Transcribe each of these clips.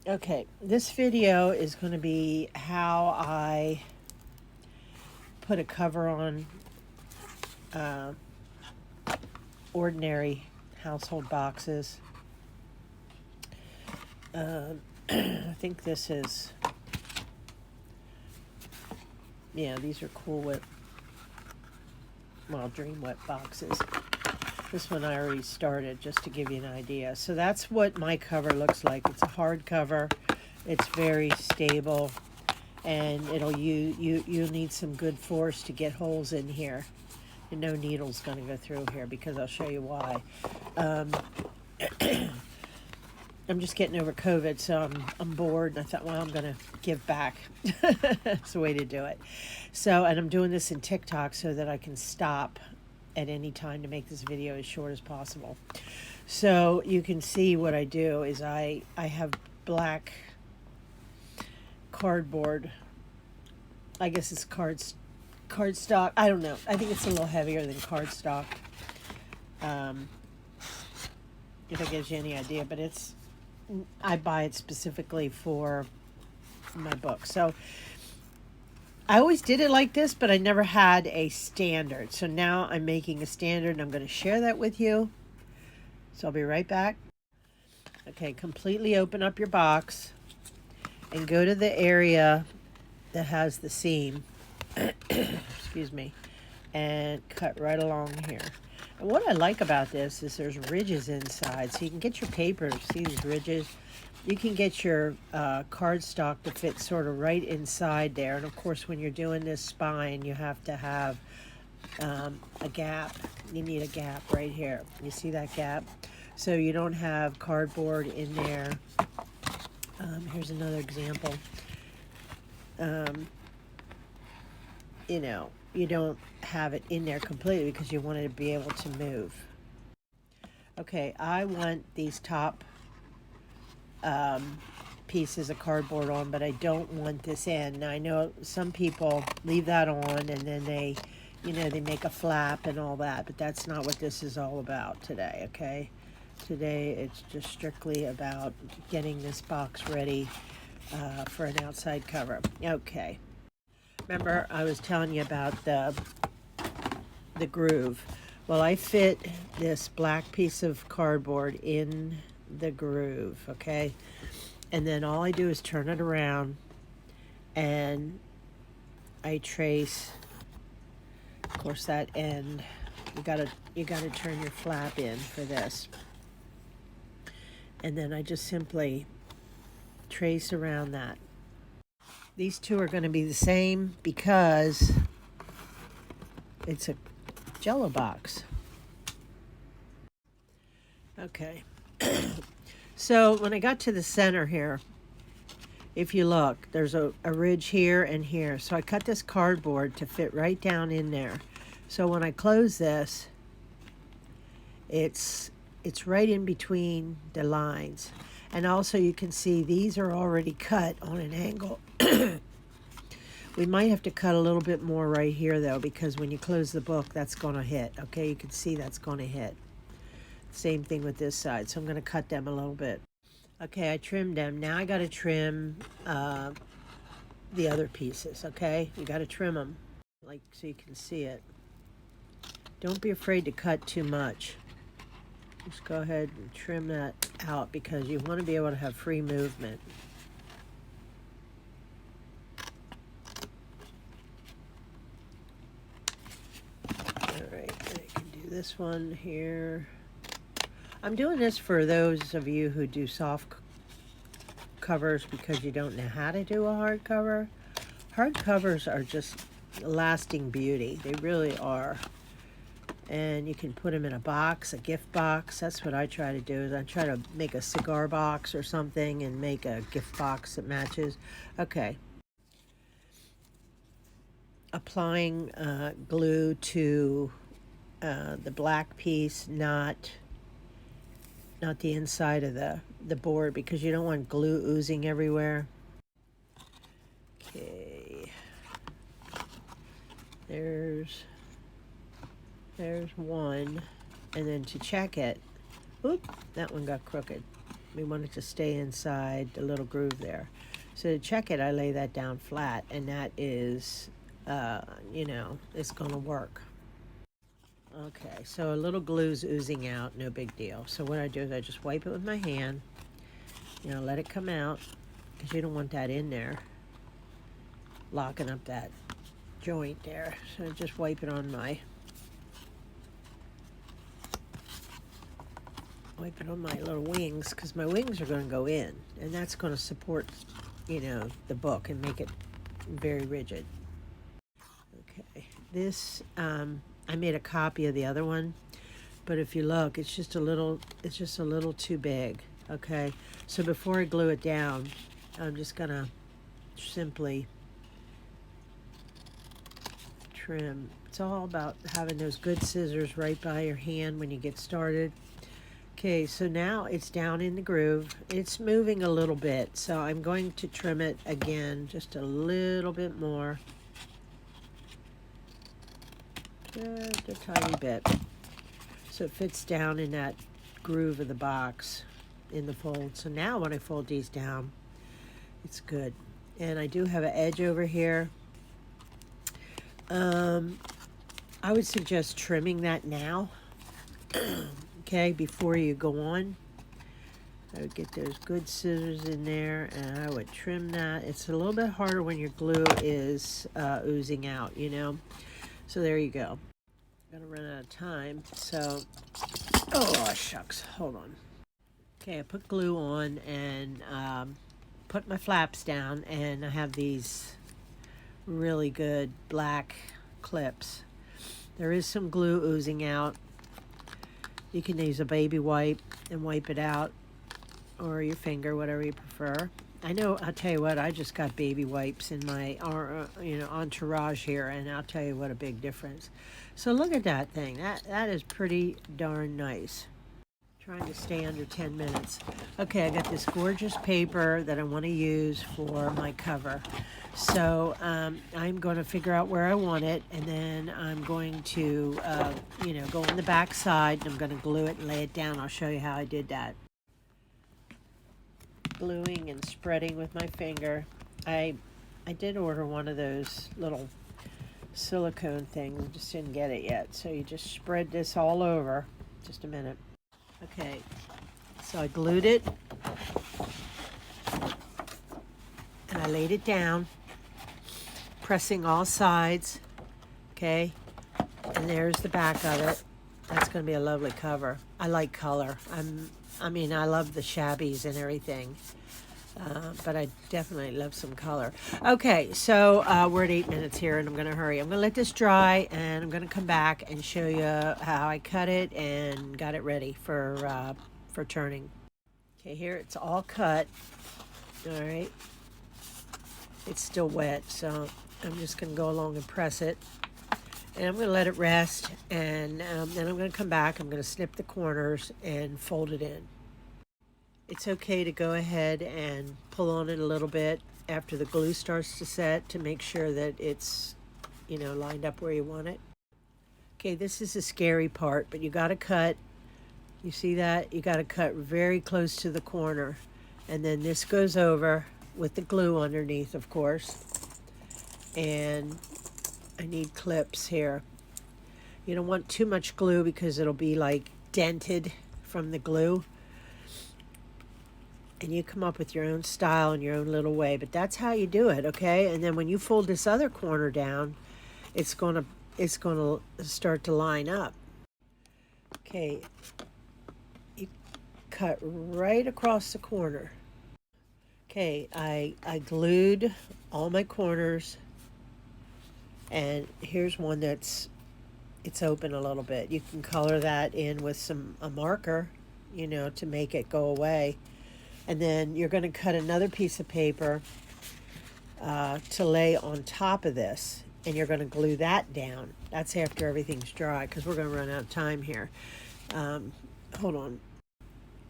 Okay, this video is going to be how I put a cover on uh, ordinary household boxes. I think this is, yeah, these are Cool Whip, well, Dream Whip boxes. This one I already started just to give you an idea. So that's what my cover looks like. It's a hard cover. It's very stable, and you'll need some good force to get holes in here. And no needle's going to go through here because I'll show you why. I'm just getting over COVID, so I'm bored. And I thought, well, I'm going to give back. It's the way to do it. So, and I'm doing this in TikTok so that I can stop at any time to make this video as short as possible. So you can see what I do is I have black cardboard. I guess it's cardstock. I don't know. I think it's a little heavier than cardstock. If it gives you any idea, but I buy it specifically for my book. So I always did it like this, but I never had a standard. So now I'm making a standard, and I'm going to share that with you. So I'll be right back. Okay, completely open up your box and go to the area that has the seam. Excuse me. And cut right along here. And what I like about this is there's ridges inside, so you can get your paper. See these ridges? You can get your cardstock to fit sort of right inside there. And of course, when you're doing this spine, you have to have a gap. You need a gap right here. You see that gap? So you don't have cardboard in there. Here's another example. You know, you don't have it in there completely because you want it to be able to move. Okay, I want these top pieces of cardboard on, but I don't want this end. Now I know some people leave that on and then they make a flap and all that, but that's not what this is all about today, okay? Today it's just strictly about getting this box ready for an outside cover. Okay. Remember I was telling you about the groove. Well, I fit this black piece of cardboard in the groove, okay? And then all I do is turn it around and I trace, of course, that end. You gotta turn your flap in for this. And then I just simply trace around that. These two are going to be the same because it's a Jello box. Okay. So when I got to the center here, if you look, there's a ridge here and here. So I cut this cardboard to fit right down in there. So when I close this, it's right in between the lines. And also you can see these are already cut on an angle. We might have to cut a little bit more right here though, because when you close the book, that's going to hit. Okay, you can see that's going to hit. Same thing with this side. So I'm going to cut them a little bit. Okay, I trimmed them. Now I got to trim the other pieces, okay? You got to trim them, like, so you can see it. Don't be afraid to cut too much. Just go ahead and trim that out because you want to be able to have free movement. Alright, I can do this one here. I'm doing this for those of you who do soft covers because you don't know how to do a hard cover. Hard covers are just lasting beauty. They really are. And you can put them in a box, a gift box. That's what I try to do. Is I try to make a cigar box or something and make a gift box that matches. Okay. Applying glue to the black piece, not the inside of the board, because you don't want glue oozing everywhere. Okay. There's one. And then to check it, oop, that one got crooked. We want it to stay inside the little groove there. So to check it, I lay that down flat, and that is, you know, it's going to work. Okay, so a little glue's oozing out, no big deal. So what I do is I just wipe it with my hand, you know, let it come out, because you don't want that in there, locking up that joint there. So I just wipe it on my little wings, because my wings are going to go in, and that's going to support, you know, the book and make it very rigid. Okay, this I made a copy of the other one, but if you look, it's just a little too big. Okay, so before I glue it down, I'm just gonna simply trim. It's all about having those good scissors right by your hand when you get started. Okay, so now it's down in the groove. It's moving a little bit, so I'm going to trim it again just a little bit more. Just a tiny bit. So it fits down in that groove of the box in the fold. So now when I fold these down, it's good. And I do have an edge over here. I would suggest trimming that now. Okay, before you go on. I would get those good scissors in there and I would trim that. It's a little bit harder when your glue is oozing out, you know. So there you go. I'm gonna run out of time, so, oh shucks, hold on. Okay, I put glue on and put my flaps down, and I have these really good black clips. There is some glue oozing out. You can use a baby wipe and wipe it out, or your finger, whatever you prefer. I know, I'll tell you what, I just got baby wipes in my entourage here, and I'll tell you what a big difference. So look at that thing. That is pretty darn nice. Trying to stay under 10 minutes. Okay, I got this gorgeous paper that I want to use for my cover. So I'm going to figure out where I want it, and then I'm going to, go on the back side, and I'm going to glue it and lay it down. I'll show you how I did that. Gluing and spreading with my finger. I did order one of those little silicone things. I just didn't get it yet. So you just spread this all over. Just a minute. Okay, so I glued it and I laid it down, pressing all sides. Okay, and there's the back of it. That's going to be a lovely cover. I like color. I love the shabbies and everything, but I definitely love some color. Okay, so we're at 8 minutes here, and I'm going to hurry. I'm going to let this dry, and I'm going to come back and show you how I cut it and got it ready for turning. Okay, here it's all cut. All right, it's still wet, so I'm just going to go along and press it. And I'm going to let it rest, and then I'm going to come back. I'm going to snip the corners and fold it in. It's okay to go ahead and pull on it a little bit after the glue starts to set to make sure that it's, lined up where you want it. Okay, this is the scary part, but you got to cut. You see that? You got to cut very close to the corner. And then this goes over with the glue underneath, of course. And I need clips here. You don't want too much glue because it'll be like dented from the glue. And you come up with your own style and your own little way, but that's how you do it, okay? And then when you fold this other corner down, it's gonna start to line up. Okay, you cut right across the corner. Okay, I glued all my corners. And here's one it's open a little bit. You can color that in with a marker, to make it go away. And then you're going to cut another piece of paper to lay on top of this. And you're going to glue that down. That's after everything's dry, because we're going to run out of time here. Hold on.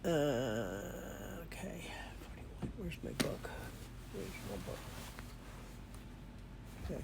Okay. Where's my book? Okay.